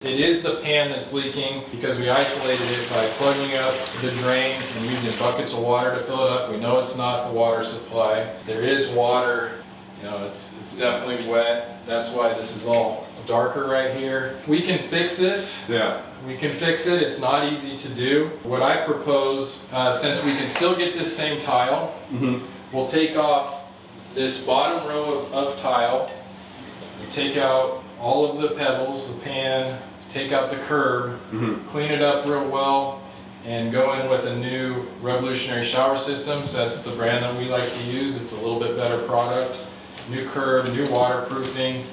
It is the pan that's leaking because we isolated it by plugging up the drain and using buckets of water to fill it up. We know it's not the water supply. There is water, you know, it's definitely wet. That's why this is all darker right here. We can fix this. Yeah. We can fix it. It's not easy to do. What I propose, since we can still get this same tile, we'll take off this bottom row of tile, we'll take out all of the pebbles, the pan, take out the curb, clean it up real well, and go in with a new Revolutionary shower system. So that's the brand that we like to use. It's a little bit better product. New curb, new waterproofing,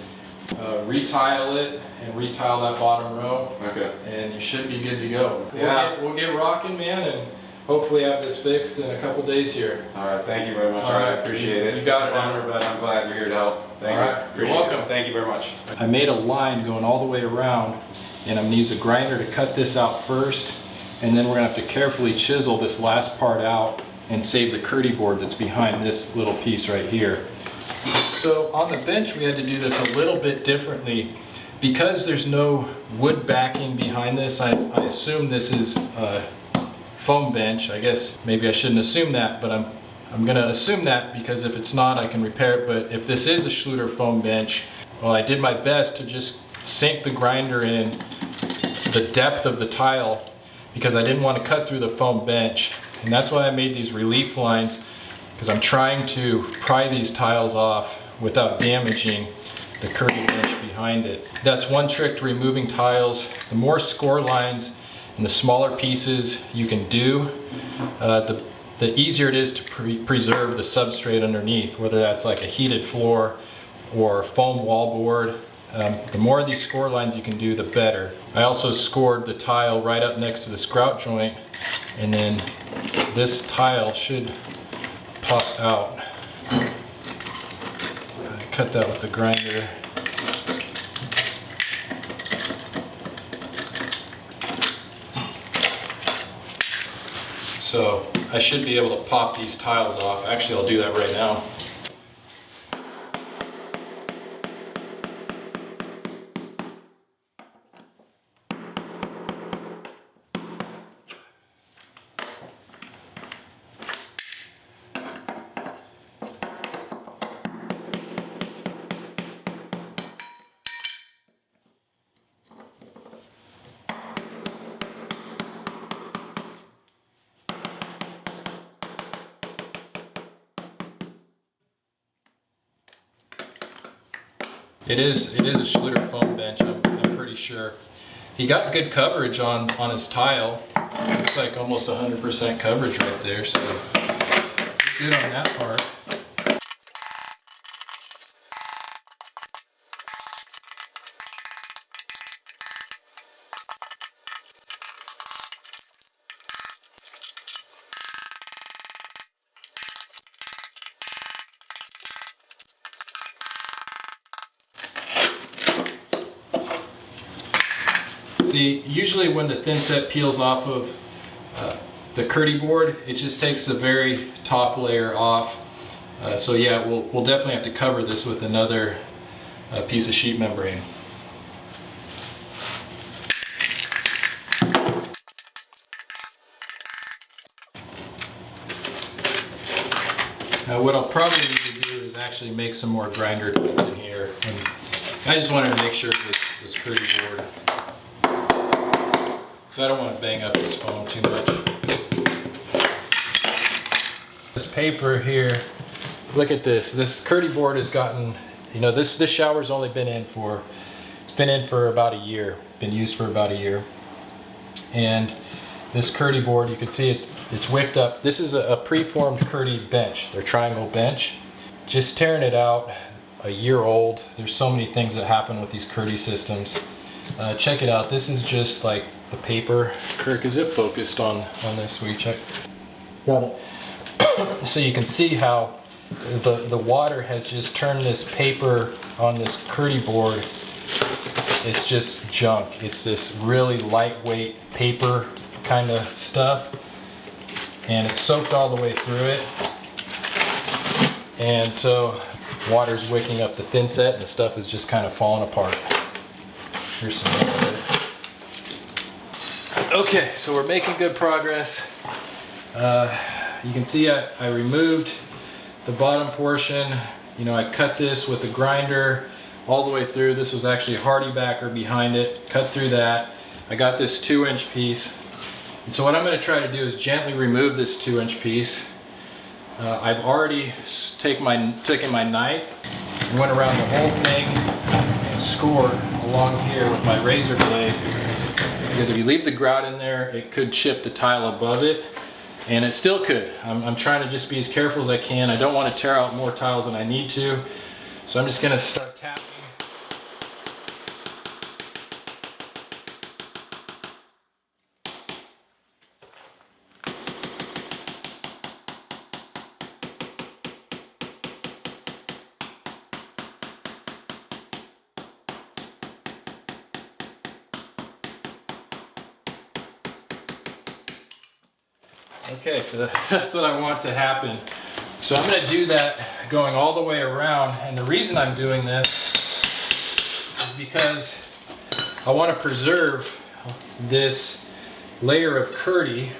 retile it, and retile that bottom row. Okay. And you should be good to go. Yeah. We'll get rocking, man, and hopefully have this fixed in a couple days here. All right, thank you very much. All right. I appreciate it. You got it, man. But I'm glad you're here to help. Thank All you. right. Appreciate You're welcome. it. Thank you very much. I made a line going all the way around, and I'm gonna use a grinder to cut this out first, and then we're gonna have to carefully chisel this last part out and save the Kerdi board that's behind this little piece right here. So on the bench we had to do this a little bit differently. Because there's no wood backing behind this, I assume this is a foam bench. I guess maybe I shouldn't assume that, but I'm gonna assume that because if it's not, I can repair it. But if this is a Schluter foam bench, well, I did my best to just sink the grinder in the depth of the tile because I didn't want to cut through the foam bench. And that's why I made these relief lines, because I'm trying to pry these tiles off without damaging the Kerdi bench behind it. That's one trick to removing tiles. The more score lines and the smaller pieces you can do, the easier it is to preserve the substrate underneath, whether that's like a heated floor or foam wallboard. The more of these score lines you can do, the better. I also scored the tile right up next to the grout joint, and then this tile should pop out. Cut that with the grinder. So I should be able to pop these tiles off. Actually, I'll do that right now. It is a Schluter foam bench, I'm pretty sure. He got good coverage on his tile. Looks like almost 100% coverage right there, so good on that part. See, usually when the thin set peels off of the Kerdi board, it just takes the very top layer off. So yeah, we'll definitely have to cover this with another piece of sheet membrane. What I'll probably need to do is actually make some more grinder clips in here. And I just wanted to make sure this Kerdi board, so I don't want to bang up this foam too much. This paper here, look at this. This Kerdi board has gotten, you know, this shower's only been in for, it's been in for about a year, been used for about a year. And this Kerdi board, you can see it's wicked up. This is a preformed Kerdi bench, their triangle bench. Just tearing it out, a year old. There's so many things that happen with these Kerdi systems. Check it out. This is just like the paper. Kirk, is it focused on this? Will you check? Got it. So you can see how the water has just turned this paper on this Kerdi board. It's just junk. It's this really lightweight paper kind of stuff, and it's soaked all the way through it. And so water's wicking up the thin set, and the stuff is just kind of falling apart. Here's some more of it. Okay, so we're making good progress. You can see I removed the bottom portion. You know, I cut this with a grinder all the way through. This was actually a hardy backer behind it. Cut through that. I got this 2-inch piece. And so what I'm going to try to do is gently remove this 2-inch piece. I've already taken my knife and went around the whole thing and scored along here with my razor blade. Because if you leave the grout in there, it could chip the tile above it, and it still could. I'm trying to just be as careful as I can. I don't want to tear out more tiles than I need to, so I'm just going to start tapping. Okay, so that's what I want to happen. So I'm going to do that going all the way around, and the reason I'm doing this is because I want to preserve this layer of Kerdi,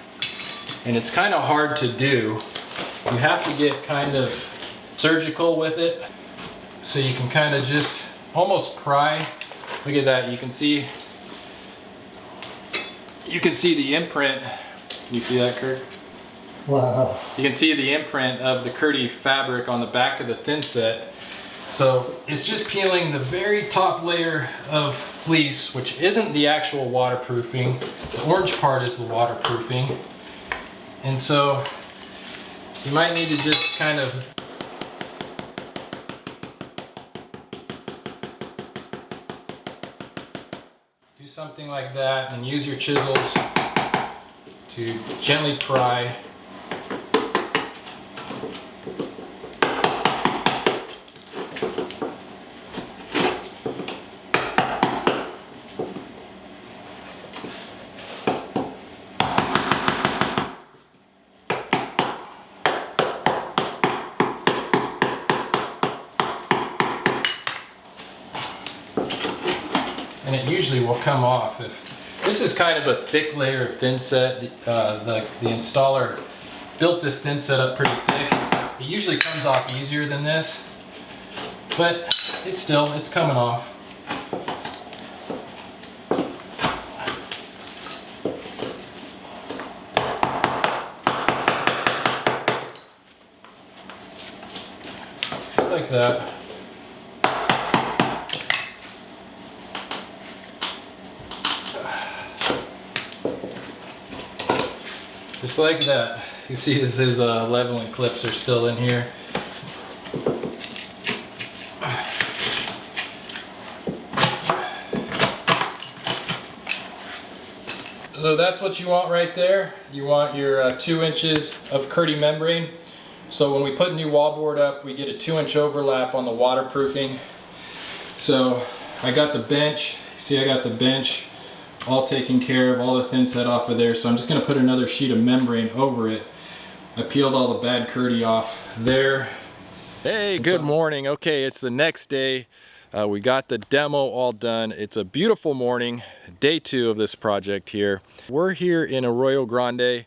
and it's kind of hard to do. You have to get kind of surgical with it, so you can kind of just almost pry. Look at that, you can see the imprint. You see that, Kirk? Wow. You can see the imprint of the Kerdi fabric on the back of the thin set. So it's just peeling the very top layer of fleece, which isn't the actual waterproofing. The orange part is the waterproofing. And so you might need to just kind of do something like that and use your chisels to gently pry. And it usually will come off. If this is kind of a thick layer of thin set, the installer built this thin set up pretty thick. It usually comes off easier than this, but it's coming off. Just like that. Just like that. You see his leveling clips are still in here. So that's what you want right there. You want your 2 inches of Kerdi membrane. So when we put new wallboard up, we get a 2-inch overlap on the waterproofing. So I got the bench. See, I got the bench all taken care of, all the thin set off of there. So I'm just going to put another sheet of membrane over it. I peeled all the bad Kerdi off there. Hey, good morning. Okay, it's the next day. We got the demo all done. It's a beautiful morning, day 2 of this project here. We're here in Arroyo Grande,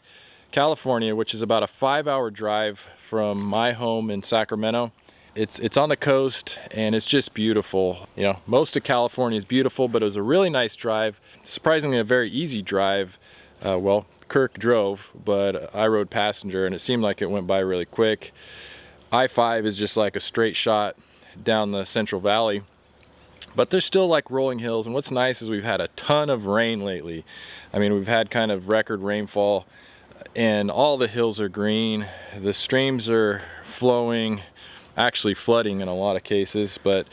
California, which is about a 5-hour drive from my home in Sacramento. It's on the coast and it's just beautiful. You know, most of California is beautiful, but it was a really nice drive. Surprisingly, a very easy drive. Well, Kirk drove, but I rode passenger and it seemed like it went by really quick. I-5 is just like a straight shot down the Central Valley, but there's still like rolling hills. And what's nice is we've had a ton of rain lately. I mean, we've had kind of record rainfall and all the hills are green. The streams are flowing, actually flooding in a lot of cases, but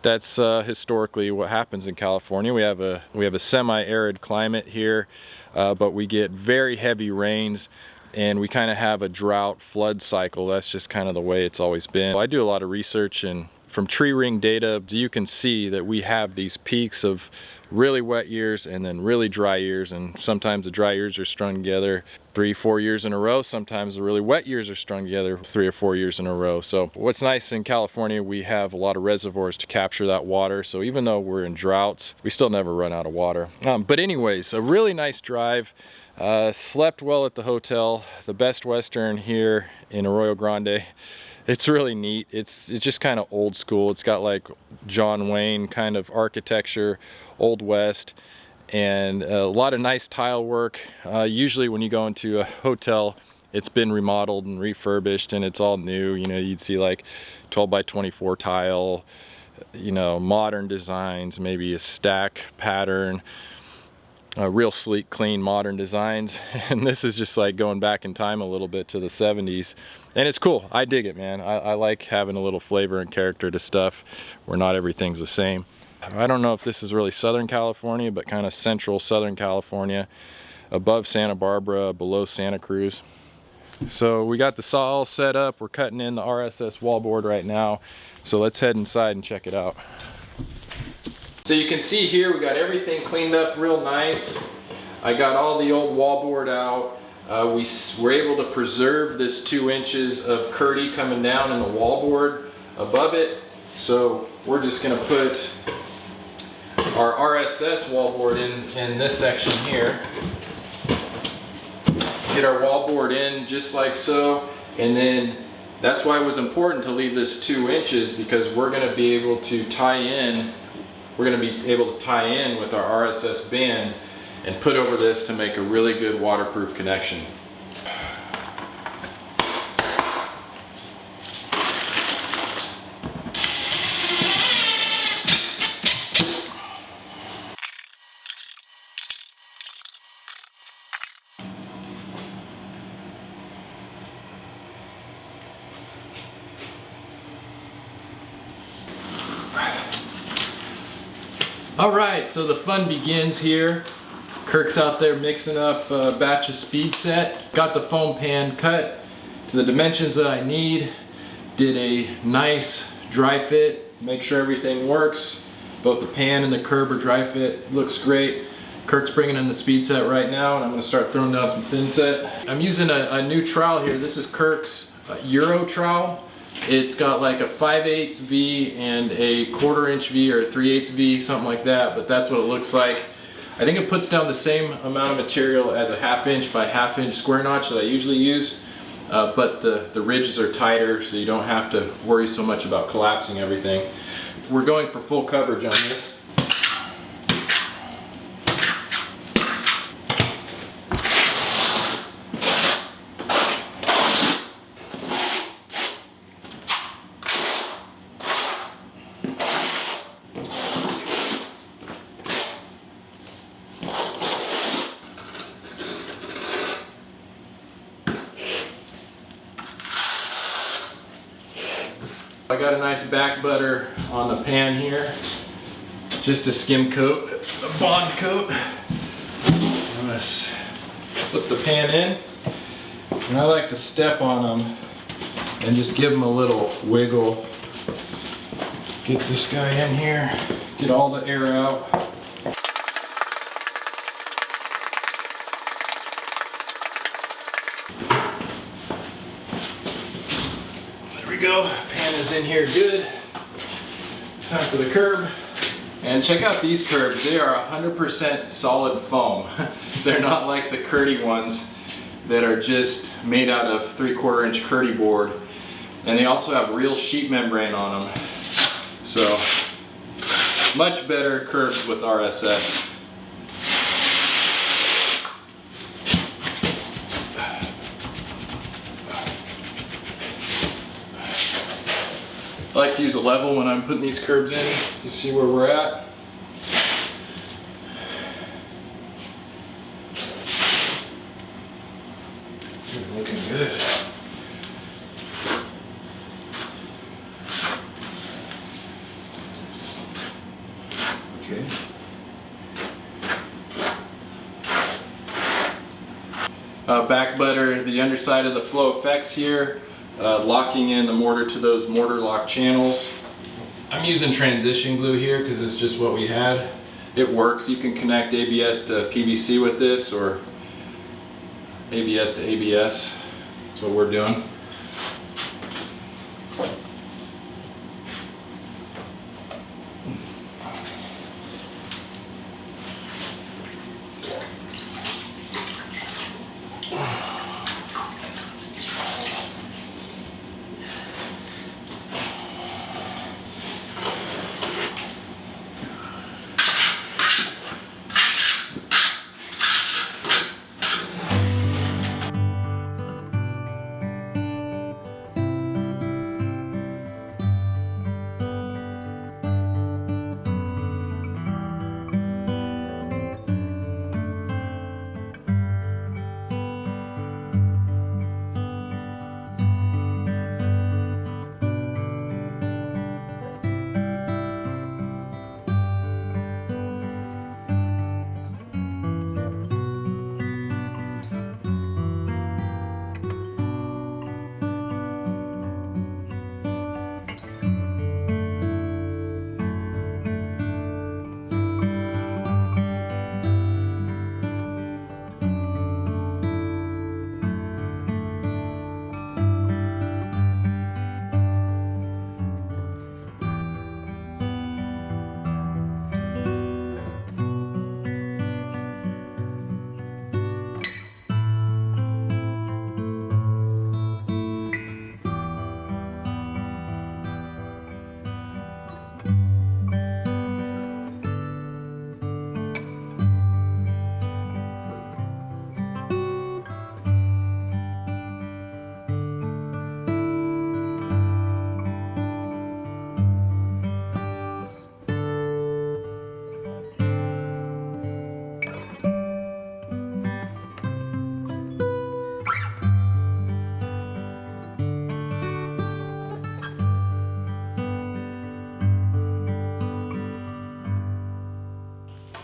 that's historically what happens in California. We have a semi-arid climate here, but we get very heavy rains and we kind of have a drought flood cycle. That's just kind of the way it's always been. I do a lot of research and from tree ring data, you can see that we have these peaks of really wet years and then really dry years, and sometimes the dry years are strung together 3-4 years in a row. Sometimes the really wet years are strung together 3 or 4 years in a row. So what's nice in California, we have a lot of reservoirs to capture that water, so even though we're in droughts, we still never run out of water. But anyways, a really nice drive. Slept well at the hotel, the Best Western here in Arroyo Grande. It's really neat. It's just kind of old school. It's got like John Wayne kind of architecture, Old West, and a lot of nice tile work. Usually when you go into a hotel, it's been remodeled and refurbished and it's all new. You know, you'd see like 12 by 24 tile, you know, modern designs, maybe a stack pattern. Real sleek, clean, modern designs. And this is just like going back in time a little bit to the 70s. And it's cool. I dig it, man. I like having a little flavor and character to stuff where not everything's the same. I don't know if this is really Southern California, but kind of central Southern California, above Santa Barbara, below Santa Cruz. So we got the saw all set up. We're cutting in the RSS wallboard right now. So let's head inside and check it out. So you can see here we got everything cleaned up real nice. I got all the old wallboard out. We were able to preserve this 2 inches of Kerdi coming down in the wallboard above it. So we're just gonna put our RSS wallboard in this section here. Get our wallboard in just like so, and then that's why it was important to leave this 2 inches, because we're gonna be able to tie in with our RSS band and put over this to make a really good waterproof connection. All right, so the fun begins here. Kirk's out there mixing up a batch of speed set. Got the foam pan cut to the dimensions that I need. Did a nice dry fit, make sure everything works. Both the pan and the curb are dry fit, looks great. Kirk's bringing in the speed set right now, and I'm gonna start throwing down some thin set. I'm using a new trowel here. This is Kirk's Euro trowel. It's got like a 5/8 V and a 1/4 inch V or a 3/8 V, something like that, but that's what it looks like. I think it puts down the same amount of material as a 1/2 inch by 1/2 inch square notch that I usually use, but the ridges are tighter, so you don't have to worry so much about collapsing everything. We're going for full coverage on this. I got a nice back butter on the pan here, just a skim coat, a bond coat. I'm gonna flip the pan in, and I like to step on them and just give them a little wiggle. Get this guy in here, get all the air out. There we go. Pan is in here good. Time for the curb. And check out these curbs. They are 100% solid foam. They're not like the Kerdi ones that are just made out of 3/4 inch Kerdi board. And they also have real sheet membrane on them. So much better curbs with RSS. I like to use a level when I'm putting these curbs in to see where we're at. Looking good. Okay. Back butter the underside of the flow effects here, locking in the mortar to those mortar lock channels. I'm using transition glue here because it's just what we had. It works. You can connect ABS to PVC with this or ABS to ABS. That's what we're doing.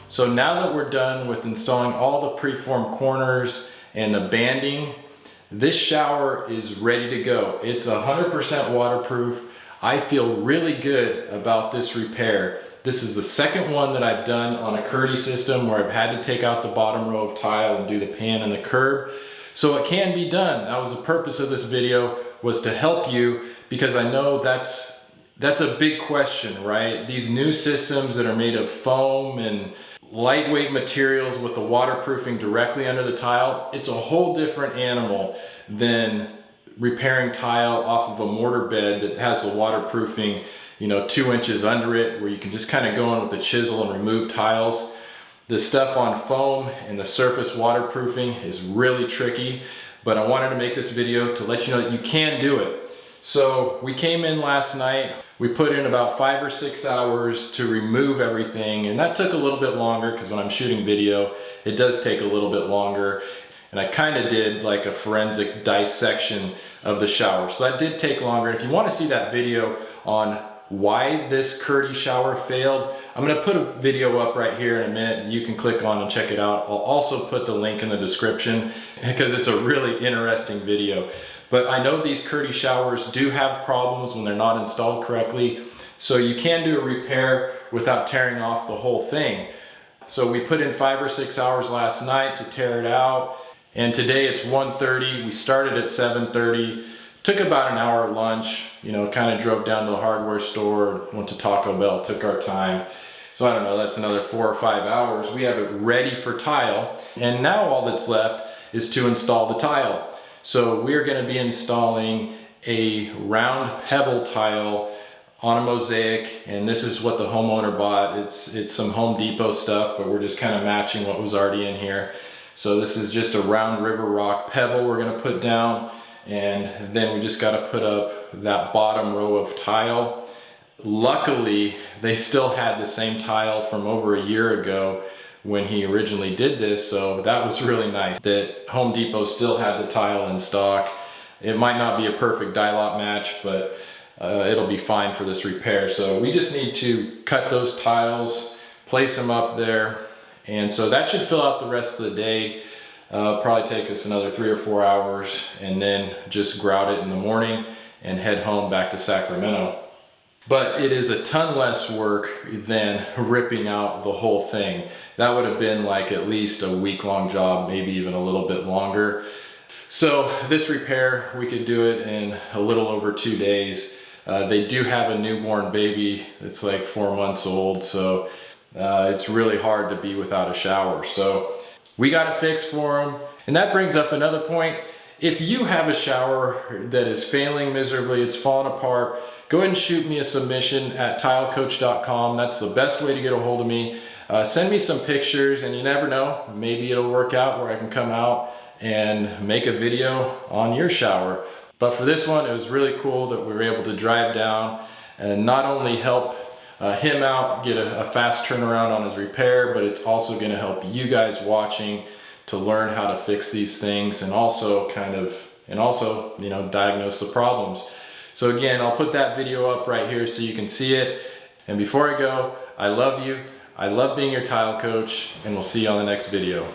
So now that we're done with installing all the preformed corners and the banding, this shower is ready to go. It's 100% waterproof. I feel really good about this repair. This is the second one that I've done on a Kerdi system where I've had to take out the bottom row of tile and do the pan and the curb. So it can be done. That was the purpose of this video, was to help you, because I know that's a big question, right? These new systems that are made of foam and lightweight materials with the waterproofing directly under the tile, it's a whole different animal than repairing tile off of a mortar bed that has the waterproofing, 2 inches under it, where you can just kind of go in with the chisel and remove tiles. The stuff on foam and the surface waterproofing is really tricky, but I wanted to make this video to let you know that you can do it. So we came in last night, we put in about 5 or 6 hours to remove everything, and that took a little bit longer because when I'm shooting video, it does take a little bit longer. And I kind of did like a forensic dissection of the shower. So that did take longer. And if you want to see that video on why this Kerdi shower failed, I'm going to put a video up right here in a minute and you can click on and check it out. I'll also put the link in the description because it's a really interesting video. But I know these Kerdi showers do have problems when they're not installed correctly. So you can do a repair without tearing off the whole thing. So we put in 5 or 6 hours last night to tear it out. And today it's 1:30. We started at 7:30. Took about an hour lunch, kind of drove down to the hardware store, went to Taco Bell, took our time. So I don't know, that's another 4 or 5 hours. We have it ready for tile. And now all that's left is to install the tile. So we're going to be installing a round pebble tile on a mosaic, and this is what the homeowner bought. It's some Home Depot stuff, but we're just kind of matching what was already in here. So this is just a round river rock pebble we're going to put down, and then we just got to put up that bottom row of tile. Luckily, they still had the same tile from over a year ago when he originally did this, so that was really nice that Home Depot still had the tile in stock. It might not be a perfect dye-lot match, but it'll be fine for this repair. So we just need to cut those tiles, place them up there, and so that should fill out the rest of the day. Probably take us another 3 or 4 hours, and then just grout it in the morning and head home back to Sacramento. but it is a ton less work than ripping out the whole thing. That would have been like at least a week-long job, maybe even a little bit longer. So this repair, we could do it in a little over 2 days. They do have a newborn baby. It's like 4 months old, so it's really hard to be without a shower. So we got it fixed for them. And that brings up another point. If you have a shower that is failing miserably, it's falling apart, go ahead and shoot me a submission at tilecoach.com. That's the best way to get a hold of me. Send me some pictures, and you never know, maybe it'll work out where I can come out and make a video on your shower. But for this one, it was really cool that we were able to drive down and not only help him out, get a fast turnaround on his repair, but it's also going to help you guys watching to learn how to fix these things, and also diagnose the problems. So again, I'll put that video up right here so you can see it. And before I go, I love you. I love being your tile coach, and we'll see you on the next video.